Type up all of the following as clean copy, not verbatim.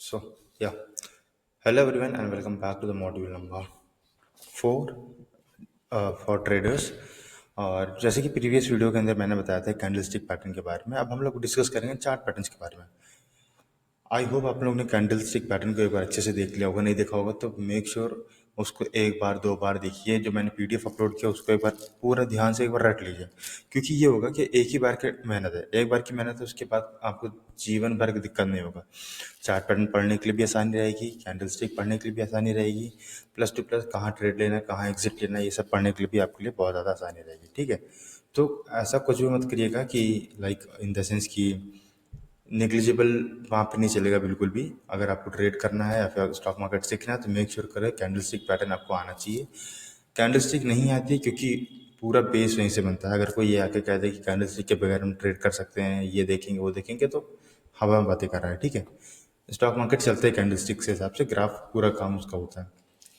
So, yeah. Hello everyone and welcome back to the module number 4 for traders। और जैसे कि previous video के अंदर मैंने बताया था कैंडलस्टिक पैटर्न के बारे में, अब हम लोग डिस्कस करेंगे चार्ट पैटर्न्स के बारे में। आई होप आप लोगों ने कैंडल स्टिक पैटर्न को एक बार अच्छे से देख लिया होगा, नहीं देखा होगा तो मेक श्योर उसको एक बार दो बार देखिए। जो मैंने पीडीएफ अपलोड किया उसको एक बार पूरा ध्यान से एक बार रट लीजिए, क्योंकि ये होगा कि एक ही बार की मेहनत है, एक बार की मेहनत है, उसके बाद आपको जीवन भर की दिक्कत नहीं होगा। चार्ट पैटर्न पढ़ने के लिए भी आसानी रहेगी, कैंडल स्टिक पढ़ने के लिए भी आसानी रहेगी, प्लस टू प्लस कहाँ ट्रेड लेना है, कहाँ एग्जिट लेना है, ये सब पढ़ने के लिए भी आपके लिए बहुत ज़्यादा आसानी रहेगी। ठीक है, तो ऐसा कुछ भी मत करिएगा कि लाइक इन द सेंस कि नेग्लिजिबल वहाँ पे नहीं चलेगा बिल्कुल भी। अगर आपको ट्रेड करना है या फिर स्टॉक मार्केट सीखना है तो मेक श्योर करें कैंडल स्टिक पैटर्न आपको आना चाहिए। कैंडल स्टिक नहीं आती क्योंकि पूरा बेस वहीं से बनता है। अगर कोई ये आके कह दे कि कैंडल स्टिक के बगैर हम ट्रेड कर सकते हैं, ये देखेंगे वो देखेंगे, तो हवा में बातें कर रहा है। ठीक है, स्टॉक मार्केट चलते हैं कैंडल स्टिक के हिसाब से, ग्राफ पूरा काम उसका होता है।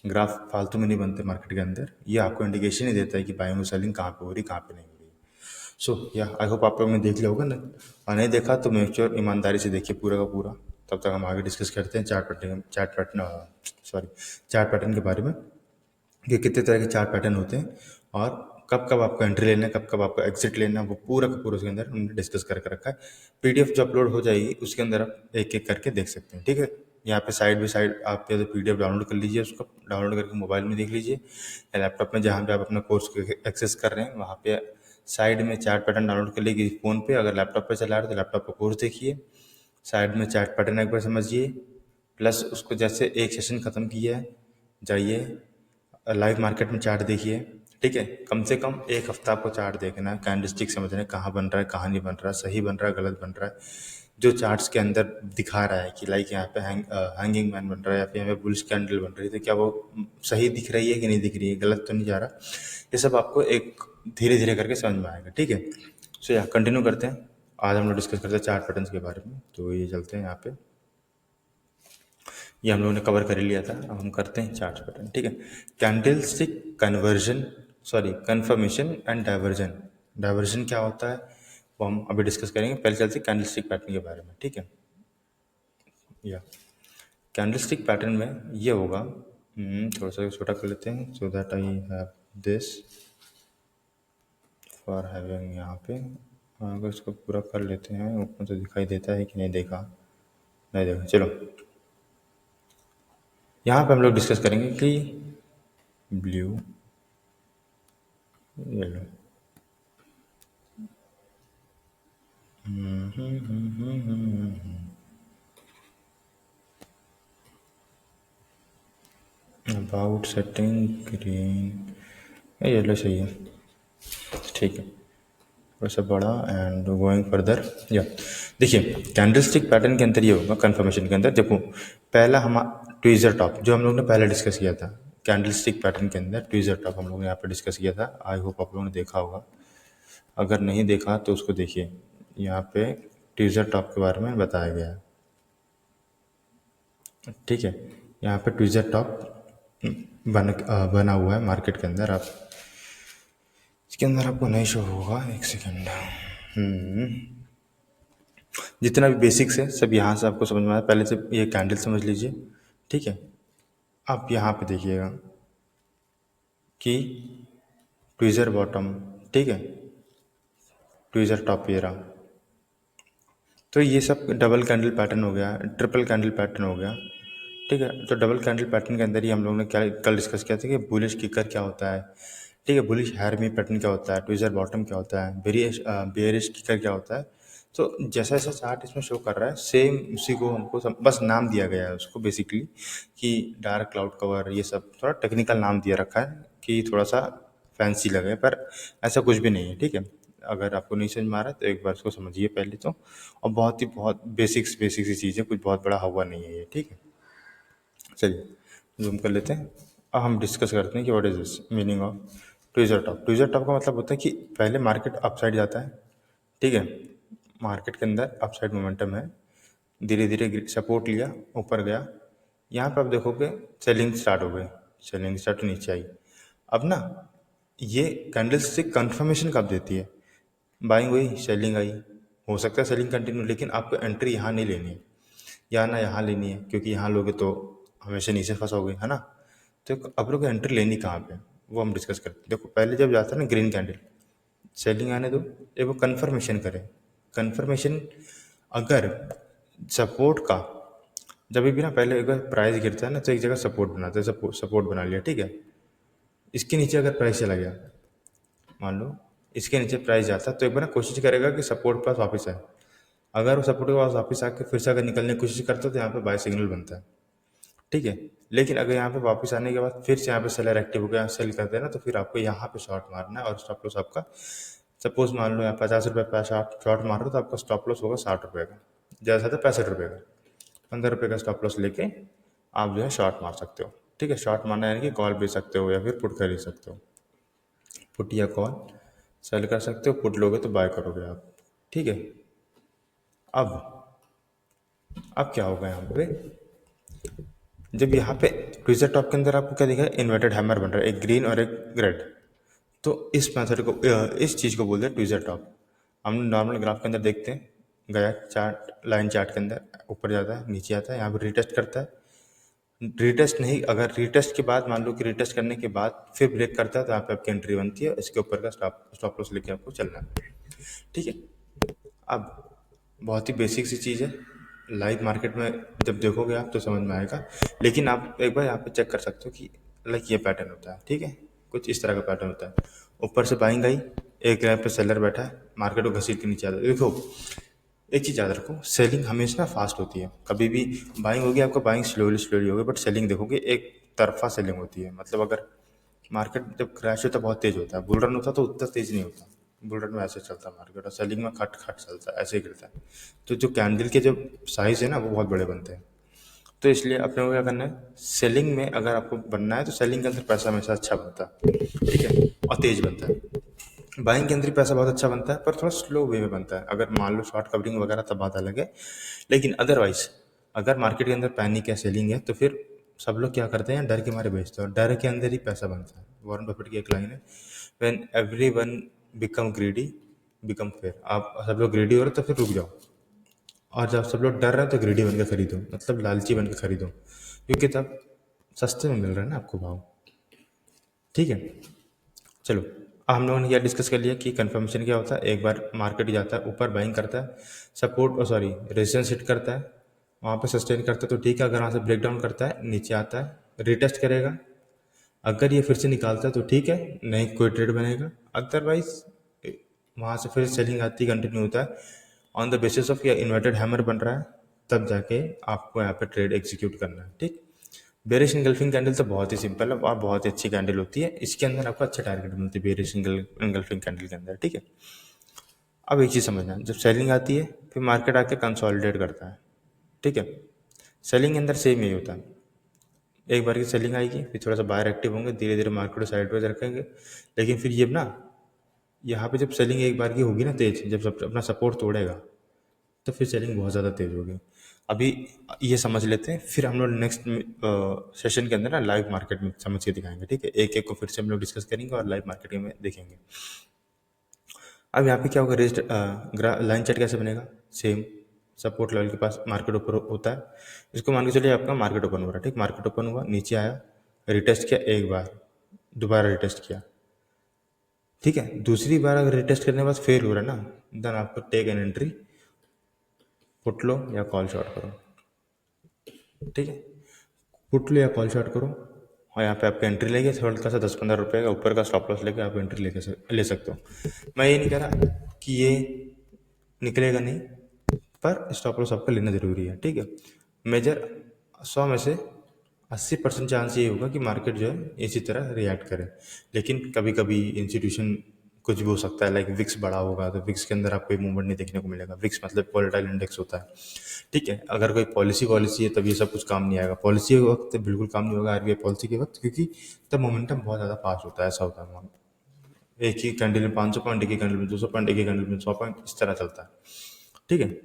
ग्राफ फालतू में नहीं बनते मार्केट के अंदर, ये आपको इंडिकेशन ही देता है कि बाइंग और सेलिंग कहाँ पे हो रही कहाँ पे नहीं हो रही। सो या आई होप आप लोगों ने देख लिया होगा ना, और नहीं देखा तो मेक श्योर ईमानदारी से देखिए पूरा का पूरा। तब तक हम आगे डिस्कस करते हैं चार्ट पैटर्न के बारे में, कि कितने तरह के चार्ट पैटर्न होते हैं और कब कब आपको एंट्री लेना है, कब कब आपको एग्जिट लेना है, वो पूरा का पूरा उसके अंदर हमने डिस्कस करके रखा है। पीडीएफ जो अपलोड हो जाएगी उसके अंदर आप एक एक करके देख सकते हैं। ठीक है, यहाँ पे साइड बाई साइड आप या तो पीडीएफ डाउनलोड कर लीजिए, उसको डाउनलोड करके मोबाइल में देख लीजिए, या लैपटॉप में जहाँ पे आप अपना कोर्स को एक्सेस कर रहे हैं वहाँ पे साइड में चार्ट पैटर्न डाउनलोड कर लीजिए फ़ोन पे। अगर लैपटॉप पे चला रहे हो तो लैपटॉप पर कोर्स देखिए, साइड में चार्ट पैटर्न एक बार समझिए, प्लस उसको जैसे एक सेशन ख़त्म किया है जाइए लाइव मार्केट में चार्ट देखिए। ठीक है, कम से कम एक हफ्ता आपको चार्ट देखना है, कैंडलस्टिक समझना है कहाँ बन रहा है कहाँ नहीं बन रहा है, सही बन रहा है गलत बन रहा है। जो चार्ट्स के अंदर दिखा रहा है कि लाइक यहाँ पे हैंगिंग मैन बन रहा है या फिर यहाँ पे बुलिश कैंडल बन रही है, तो क्या वो सही दिख रही है कि नहीं दिख रही है, गलत तो नहीं जा रहा। ये सब आपको एक धीरे धीरे करके समझ में आएगा। ठीक है, सो या कंटिन्यू करते हैं। आज हम लोग डिस्कस करते हैं चार्ट पैटर्न्स के बारे में, तो ये चलते हैं यहाँ पे। ये हम लोगों ने कवर कर ही लिया था, अब हम करते हैं चार्ट पैटर्न। ठीक है, candlestick conversion, sorry confirmation and divergence. Divergence क्या होता है वो हम अभी डिस्कस करेंगे, पहले चलते हैं कैंडलस्टिक पैटर्न के बारे में। ठीक है, या कैंडलस्टिक पैटर्न में ये होगा, थोड़ा सा छोटा कर लेते हैं so that I have this for having यहाँ पे। अगर इसको पूरा कर लेते हैं, ऊपर से दिखाई देता है कि नहीं देखा, नहीं देखा, चलो यहाँ पे हम लोग डिस्कस करेंगे कि blue, yellow, about setting green, yellow सही है। ठीक है, थोड़ा सा बड़ा एंड गोइंग फर्दर। या देखिए कैंडलस्टिक पैटर्न के अंदर ये होगा, कंफर्मेशन के अंदर देखो पहला हम ट्वीजर टॉप जो हम लोग ने पहले डिस्कस किया था, कैंडलस्टिक पैटर्न के अंदर ट्वीजर टॉप हम लोग ने यहाँ पे डिस्कस किया था। आई होप आप लोगों ने देखा होगा, अगर नहीं देखा तो उसको देखिए। यहाँ पे ट्वीजर टॉप के बारे में बताया गया है। ठीक है, यहाँ पे ट्वीजर टॉप बना हुआ है मार्केट के अंदर। आप इसके अंदर आपको नहीं शो होगा, एक सेकेंड। जितना भी बेसिक्स है सब यहाँ से आपको समझ में आया। पहले से ये कैंडल समझ लीजिए। ठीक है, आप यहाँ पे देखिएगा कि ट्वीजर बॉटम, ठीक है, ट्वीजर टॉप ये रहा। तो ये सब डबल कैंडल पैटर्न हो गया, ट्रिपल कैंडल पैटर्न हो गया। ठीक है, तो डबल कैंडल पैटर्न के अंदर ही हम लोगों ने क्या कल डिस्कस किया था कि बुलिश किकर क्या होता है। ठीक है, बुलिश हैरमी पैटर्न क्या होता है, ट्विजर बॉटम क्या होता है, बेरिश किकर क्या होता है। तो जैसा जैसा चार्ट इसमें शो कर रहा है सेम उसी को हमको बस नाम दिया गया है उसको बेसिकली, कि डार्क क्लाउड कवर, ये सब थोड़ा टेक्निकल नाम दिया रखा है कि थोड़ा सा फैंसी लगे, पर ऐसा कुछ भी नहीं है। ठीक है, अगर आपको नहीं समझ में आ रहा है तो एक बार इसको समझिए पहले तो, और बहुत बेसिक्स सी चीज़ है, कुछ बहुत बड़ा हवा नहीं है ये। ठीक है, चलिए जूम कर लेते हैं। अब हम डिस्कस करते हैं कि what is this meaning of tweezer top. Tweezer top का मतलब होता है कि पहले मार्केट अपसाइड जाता है। ठीक है, मार्केट के अंदर अपसाइड मोमेंटम है, धीरे धीरे सपोर्ट लिया, ऊपर गया, यहाँ पर आप देखोगे सेलिंग स्टार्ट हो गई, सेलिंग स्टार्ट नीचे आई। अब ना ये कैंडल से कंफर्मेशन कब देती है, बाइंग हुई सेलिंग आई, हो सकता है सेलिंग कंटिन्यू, लेकिन आपको एंट्री यहाँ नहीं लेनी है। या ना यहाँ लेनी है, क्योंकि यहाँ लोगे तो हमेशा नीचे फंसोगे, है ना। तो अब लोग एंट्री लेनी कहाँ पे, वो हम डिस्कस करते हैं। देखो पहले जब जाता है ना ग्रीन कैंडल, सेलिंग आने दो, एक वो कन्फर्मेशन करें। कन्फर्मेशन अगर सपोर्ट का, जब भी ना पहले एक बार प्राइस गिरता है ना तो एक जगह सपोर्ट बनाते हैं, सपोर्ट बना लिया, ठीक है। इसके नीचे अगर प्राइस चला गया, मान लो इसके नीचे प्राइस जाता है, तो एक बार ना कोशिश करेगा कि सपोर्ट पास वापस आए। अगर वो सपोर्ट के पास वापस आके फिर से अगर निकलने की कोशिश करता है तो यहाँ पे बाय सिग्नल बनता है, ठीक है। लेकिन अगर यहाँ पे वापस आने के बाद फिर से यहाँ पे सेलर एक्टिव हो गया, सेल करते हैं ना, तो फिर आपको यहाँ पे शॉर्ट मारना है। और स्टॉप लॉस आपका, सपोज मान लो यहाँ 50 रुपये का शॉर्ट मार रहे हो तो आपका स्टॉप लॉस होगा 60 रुपये का, ज़्यादा था 65 रुपये का। 15 रुपये का स्टॉप लॉस लेके आप जो है शॉर्ट मार सकते हो, ठीक है। शॉर्ट मारना यानी कि कॉल बेच सकते हो या फिर पुट खरीद सकते हो। पुट या कॉल सेल कर सकते हो, पुट लोगे तो बाय करोगे आप, ठीक है। अब अब क्या होगा यहाँ पे, जब यहाँ पे ट्विज़र टॉप के अंदर आपको क्या दिखा है, इन्वर्टेड हैमर बन रहा है, एक ग्रीन और एक रेड। तो इस मेथड को, इस चीज़ को बोलते हैं ट्विज़र टॉप। हम नॉर्मल ग्राफ के अंदर देखते हैं, गया चार्ट, लाइन चार्ट के अंदर ऊपर जाता है, नीचे आता है, यहाँ पर रिटेस्ट करता है। रिटेस्ट नहीं, अगर रिटेस्ट के बाद मान लो कि रिटेस्ट करने के बाद फिर ब्रेक करता है तो यहाँ पे आपकी एंट्री बनती है, इसके ऊपर का स्टॉप लॉस लेके आपको चलना है, ठीक है। अब बहुत ही बेसिक सी चीज़ है, लाइव मार्केट में जब देखोगे आप तो समझ में आएगा। लेकिन आप एक बार यहाँ पे चेक कर सकते हो कि लाइक ये पैटर्न होता है, ठीक है। कुछ इस तरह का पैटर्न होता है, ऊपर से बाइंग आई, एक रैप पे सेलर बैठा है, मार्केट को घसीट के नीचे आता है। देखो एक चीज़ याद रखो, सेलिंग हमेशा फास्ट होती है, कभी भी बाइंग होगी आपको, बाइंग स्लोली स्लोली होगी, बट सेलिंग देखोगे एक तरफा सेलिंग होती है। मतलब अगर मार्केट जब क्रैश होता है बहुत तेज होता है, बुल रन होता है तो उतना तेज नहीं होता। बुल रन में ऐसे चलता है मार्केट, और सेलिंग में खट खट चलता है, ऐसे ही गिरता है। तो जो कैंडल के जो साइज है ना वो बहुत बड़े बनते हैं। तो इसलिए अपने को क्या करना है, सेलिंग में अगर आपको बनना है तो सेलिंग के अंदर पैसा हमेशा अच्छा बनता है, ठीक है, और तेज बनता है। बाइंग के अंदर ही पैसा बहुत अच्छा बनता है, पर थोड़ा स्लो वे में बनता है। अगर मान लो शॉर्ट कवरिंग वगैरह तब बात अलग है, लेकिन अदरवाइज अगर मार्केट के अंदर पैनिक है, सेलिंग है, तो फिर सब लोग क्या करते हैं, डर के मारे बेचते हैं, और डर के अंदर ही पैसा बनता है। वॉरेन बफेट की एक लाइन है, when everyone become greedy become fair. आप सब लोग ग्रीडी हो रहे तो फिर रुक जाओ, और जब सब लोग डर रहे हैं तो ग्रीडी बन के खरीदो, मतलब लालची बन के खरीदो, क्योंकि तब सस्ते में मिल रहा है ना आपको भाव, ठीक है। चलो, अब हम लोगों ने यह डिस्कस कर लिया कि कंफर्मेशन क्या होता है। एक बार मार्केट जाता है ऊपर, बाइंग करता है, सपोर्ट सॉरी रेजिस्टेंस हिट करता है, वहाँ पे सस्टेन करता है तो ठीक है। अगर वहाँ से ब्रेक डाउन करता है, नीचे आता है, रिटेस्ट करेगा, अगर ये फिर से निकालता है तो ठीक है, नहीं कोई ट्रेड बनेगा। अदरवाइज वहाँ से फिर सेलिंग आती कंटिन्यू होता है, ऑन द बेसिस ऑफ या इन्वर्टेड हैमर बन रहा है, तब जाके आपको यहाँ पे ट्रेड एग्जीक्यूट करना है, ठीक। बेरिश इंगल्फिंग कैंडल तो बहुत ही सिंपल है और बहुत ही अच्छी कैंडल होती है, इसके अंदर आपको अच्छा टारगेट मिलती है बेरिश इंगल्फिंग कैंडल के अंदर, ठीक है। अब एक चीज़ समझना, जब सेलिंग आती है फिर मार्केट आके कंसोलिडेट करता है, ठीक है। सेलिंग के अंदर सेम यही होता है, एक बार की सेलिंग आएगी, फिर थोड़ा सा बाहर एक्टिव होंगे, धीरे धीरे मार्केट को साइडवेज रखेंगे। लेकिन फिर ये ना, यहाँ पे जब सेलिंग एक बार की होगी ना तेज, जब अपना सपोर्ट तोड़ेगा, तो फिर सेलिंग बहुत ज़्यादा तेज होगी। अभी ये समझ लेते हैं, फिर हम लोग नेक्स्ट सेशन के अंदर ना लाइव मार्केट में समझ के दिखाएंगे, ठीक है। एक एक को फिर से हम लोग डिस्कस करेंगे और लाइव मार्केटिंग में देखेंगे। अब यहाँ पे क्या होगा, रेस्ट लाइन चार्ट कैसे बनेगा, सेम सपोर्ट लेवल के पास मार्केट ऊपर होता है। इसको मान के चलिए आपका मार्केट ओपन हो रहा है, ठीक। मार्केट ओपन हुआ, नीचे आया, रिटेस्ट किया एक बार, दोबारा रिटेस्ट किया, ठीक है। दूसरी बार अगर रिटेस्ट करने के बाद फेल हो रहा है ना, देन आपको टेक एन एंट्री, पुट लो या कॉल शॉर्ट करो, ठीक है। पुट लो या कॉल शॉर्ट करो, और यहाँ पे आपका एंट्री लेके थोड़ा सा 10-15 रुपये का ऊपर का स्टॉप लॉस लेके आप एंट्री ले सकते हो। मैं ये नहीं कह रहा कि ये निकलेगा नहीं, पर स्टॉप लॉस आपका लेना ज़रूरी है, ठीक है। मेजर 100 में से 80% चांस ये होगा कि मार्केट जो है इसी तरह रिएक्ट करे। लेकिन कभी कभी इंस्टीट्यूशन कुछ भी हो सकता है, लाइक विक्स बड़ा होगा तो विक्स के अंदर आपको कोई मूवमेंट नहीं देखने को मिलेगा। विक्स मतलब वोलेटाइल इंडेक्स होता है, ठीक है। अगर कोई पॉलिसी है तब ये सब कुछ काम नहीं आएगा, पॉलिसी के वक्त बिल्कुल काम नहीं होगा आरबीआई पॉलिसी के वक्त, क्योंकि तब मोमेंटम बहुत ज़्यादा फास्ट होता है, ऐसा होता है। एक ही कैंडल में 500 पॉइंट, एक ही कैंडल में 200 पॉइंट, एक ही कैंडल में 100 पॉइंट, इस तरह चलता है, ठीक है।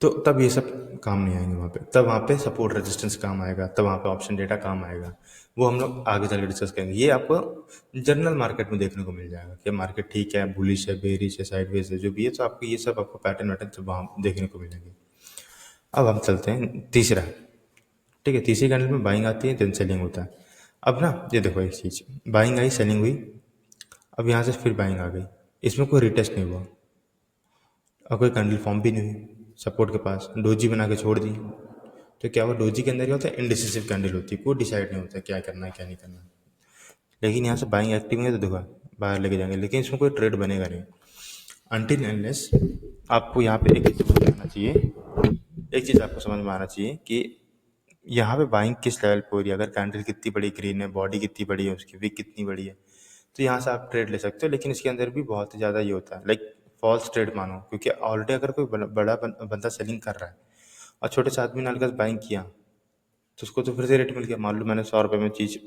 तो तब ये सब काम नहीं आएंगे वहाँ पे, तब वहाँ पे सपोर्ट रेजिस्टेंस काम आएगा, तब वहाँ पे ऑप्शन डेटा काम आएगा। वो हम लोग आगे चल के डिस्कस करेंगे। ये आपको जनरल मार्केट में देखने को मिल जाएगा कि मार्केट ठीक है, बुलिश है, बेरिश है, साइडवेज है, जो भी है, तो आपको ये सब आपको पैटर्न वैटर्न सब वहाँ देखने को मिलेंगे। अब हम चलते हैं तीसरा। ठीक है, तीसरी कैंडल में बाइंग आती है, देन सेलिंग होता है। अब ना ये देखो एक चीज़, बाइंग आई, सेलिंग हुई, अब यहाँ से फिर बाइंग आ गई, इसमें कोई रिटेस्ट नहीं हुआ और कोई कैंडल फॉर्म भी नहीं हुई सपोर्ट के पास, डोजी बना के छोड़ दी। तो क्या हुआ, डोजी के अंदर क्या होता है, इनडिसिसिव कैंडल होती है, कोई डिसाइड नहीं होता क्या करना है क्या नहीं करना। लेकिन यहाँ से बाइंग एक्टिव है तो देखो बाहर लेके जाएंगे, लेकिन इसमें कोई ट्रेड बनेगा नहीं अनटिल अनलेस। आपको यहाँ पे एक चीज़ समझ में आना चाहिए, एक चीज़ आपको समझ में आना चाहिए कि यहाँ पे बाइंग किस लेवल पे हो रही है, अगर कैंडल कितनी बड़ी ग्रीन है, बॉडी कितनी बड़ी है, उसकी विक कितनी बड़ी है, तो यहाँ से आप ट्रेड ले सकते हो। लेकिन इसके अंदर भी बहुत ही ज़्यादा ये होता है, लाइक फॉल्स ट्रेड मानो, क्योंकि ऑलरेडी अगर कोई बड़ा बंदा सेलिंग कर रहा है और छोटे से आदमी ने हल्का बाइंग किया तो उसको तो फिर से रेट मिल गया। मान लो मैंने 100 रुपये में चीज़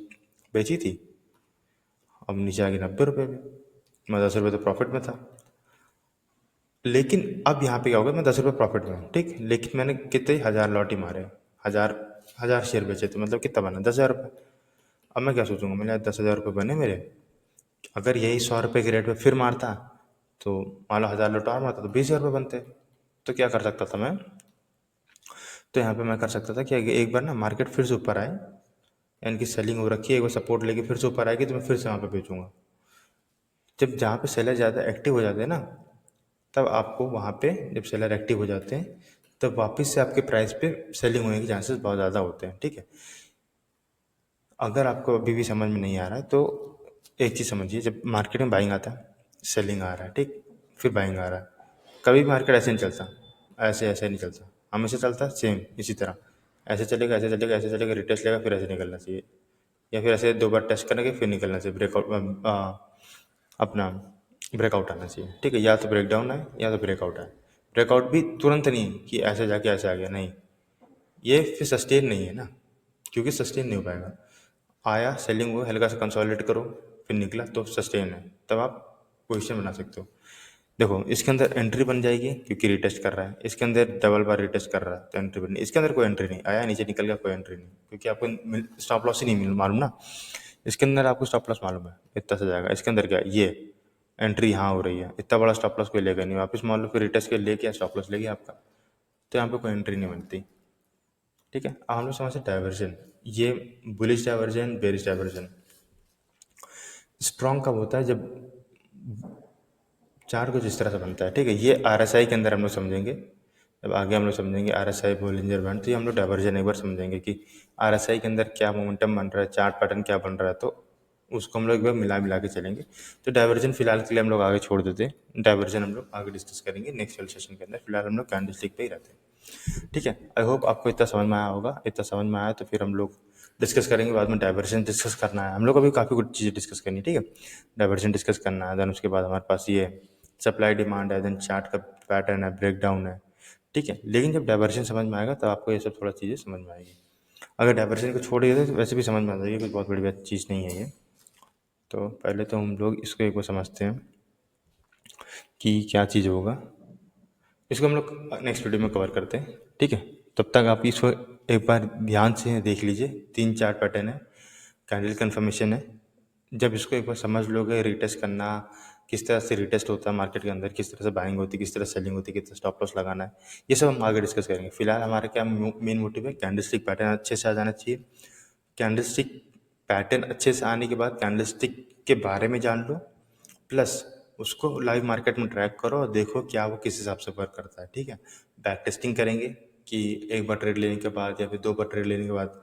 बेची थी, अब नीचे आ गई 90 रुपये में, मैं 10 रुपये तो प्रॉफिट में था। लेकिन अब यहाँ पे क्या होगा, मैं 10 रुपये प्रॉफिट में हूँ, ठीक, लेकिन मैंने कितने 1000 लॉट ही मारे, हजार हजार शेयर बेचे, तो मतलब कितना बना, 10,000 रुपये। अब मैं क्या सोचूंगा, मैंने 10,000 रुपये बने मेरे, अगर यही 100 रुपये के रेट पे फिर मारता तो मान लो 1000 लॉट और मारता तो 20,000 रुपये बनते। तो क्या कर सकता था मैं, तो यहाँ पे मैं कर सकता था कि एक बार ना मार्केट फिर से ऊपर आए, यानी कि सेलिंग हो रखी है, एक बार सपोर्ट लेके फिर से ऊपर आएगी तो मैं फिर से वहाँ पे बेचूंगा। जब जहाँ पे सेलर ज़्यादा एक्टिव हो जाते हैं ना, तब आपको वहाँ पे जब सेलर एक्टिव हो जाते हैं तब वापस से आपके प्राइस पे सेलिंग होने के चांसेस बहुत ज़्यादा होते हैं। ठीक है, अगर आपको अभी भी समझ में नहीं आ रहा है तो एक चीज़ समझिए, जब मार्केट में बाइंग आता है, सेलिंग आ रहा है, ठीक, फिर बाइंग आ रहा है, कभी भी मार्केट ऐसे नहीं चलता, ऐसे ऐसे नहीं चलता, हमेशा चलता है सेम इसी तरह, ऐसे चलेगा ऐसे चलेगा ऐसे चलेगा, रिटेस्ट लेगा फिर ऐसे निकलना चाहिए, या फिर ऐसे 2 बार टेस्ट करेंगे फिर निकलना चाहिए, ब्रेकआउट अपना ब्रेकआउट आना चाहिए। ठीक है, या तो ब्रेकडाउन आए या तो ब्रेकआउट आए। ब्रेकआउट भी तुरंत नहीं कि ऐसे जाके ऐसे आ गया, नहीं, ये फिर सस्टेन नहीं है ना, क्योंकि सस्टेन नहीं हो पाएगा। आया, सेलिंग हुआ, हल्का सा कंसोलिडेट करो, फिर निकला तो सस्टेन है, तब आप पोजीशन बना सकते हो। देखो इसके अंदर एंट्री बन जाएगी क्योंकि रिटेस्ट कर रहा है, इसके अंदर डबल बार रिटेस्ट कर रहा है तो एंट्री बनी, इसके अंदर कोई एंट्री नहीं, आया नीचे निकल गया, कोई एंट्री नहीं, क्योंकि आपको स्टॉप लॉस ही नहीं मालूम ना। इसके अंदर आपको स्टॉप लॉस मालूम है, इतना से जाएगा, इसके अंदर क्या है, ये एंट्री यहाँ हो रही है, इतना बड़ा स्टॉप लॉस कोई लेगा नहीं, वापस मान लो फिर रिटेस्ट के लेके स्टॉप लॉस लेके आपका, तो यहाँ पे कोई एंट्री नहीं बनती। ठीक है, अब हम लोग समझते हैं डाइवर्जन, ये bullish diversion, bearish diversion. Strong कब होता है, जब चार कुछ इस तरह से बनता है। ठीक है, ये आरएसआई के अंदर हम लोग समझेंगे, जब आगे हम लोग समझेंगे आरएसआई बोलिंजर बैंड, तो ये हम लोग डाइवर्जन एक बार समझेंगे कि आरएसआई के अंदर क्या मोमेंटम बन रहा है, चार्ट पैटर्न क्या बन रहा है, तो उसको हम लोग एक बार मिला मिला के चलेंगे। तो डाइवर्जन फिलहाल के लिए हम लोग आगे छोड़ देते हैं, डाइवर्जन हम लोग आगे डिस्कस करेंगे नेक्स्ट वाले सेशन के अंदर, फिलहाल हम लोग कैंडलस्टिक पे ही रहते हैं। ठीक है, आई होप आपको इतना समझ में आया होगा, इतना समझ में आया तो फिर हम लोग डिस्कस करेंगे, बाद में डाइवर्जन डिस्कस करना है हम लोग, अभी काफ़ी कुछ चीज़ें डिस्कस करनी है। ठीक है, डाइवर्जन डिस्कस करना है, देन उसके बाद हमारे पास ये सप्लाई डिमांड है, देन चार्ट का पैटर्न है, ब्रेकडाउन है। ठीक है, लेकिन जब डाइवर्जन समझ में आएगा तो आपको ये सब थोड़ा चीज़ें समझ में आएगी। अगर डाइवर्जन को छोड़ दिया तो वैसे भी समझ में आ जाएगी, कोई बहुत बड़ी बात चीज़ नहीं है ये। तो पहले तो हम लोग इसको एक बार समझते हैं कि क्या चीज़ होगा, इसको हम लोग नेक्स्ट वीडियो में कवर करते हैं। ठीक है, तब तक आप इसको एक बार ध्यान से देख लीजिए, 3 4 पैटर्न है, कैंडल कन्फर्मेशन है, जब इसको एक बार समझ लोगे, रिटेस्ट करना किस तरह से रिटेस्ट होता है मार्केट के अंदर, किस तरह से बाइंग होती है, किस तरह सेलिंग होती है, किस तरह स्टॉप लॉस लगाना है, ये सब हम आगे डिस्कस करेंगे। फिलहाल हमारा क्या मेन मोटिव है, कैंडलस्टिक पैटर्न अच्छे से आ जाना चाहिए। कैंडलस्टिक पैटर्न अच्छे से आने के बाद कैंडलस्टिक के बारे में जान लो, प्लस उसको लाइव मार्केट में ट्रैक करो और देखो क्या वो किस हिसाब से वर्क करता है। ठीक है, बैक टेस्टिंग करेंगे कि एक बार ट्रेड लेने के बाद या फिर 2 बार ट्रेड लेने के बाद,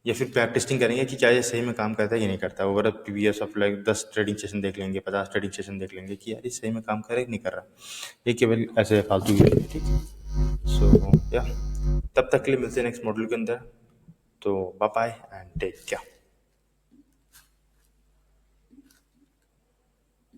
या फिर बैक टेस्टिंग करेंगे कि क्या ये सही में काम करता है कि नहीं करता। Over previous of like 10 trading session देख लेंगे, 50 ट्रेडिंग सेशन देख लेंगे कि यार ये सही में काम कर रहा है कि नहीं कर रहा, ये केवल ऐसे फालतू की है। ठीक, सो या तब तक के लिए मिलते हैं नेक्स्ट मॉड्यूल के अंदर, तो bye bye and take care.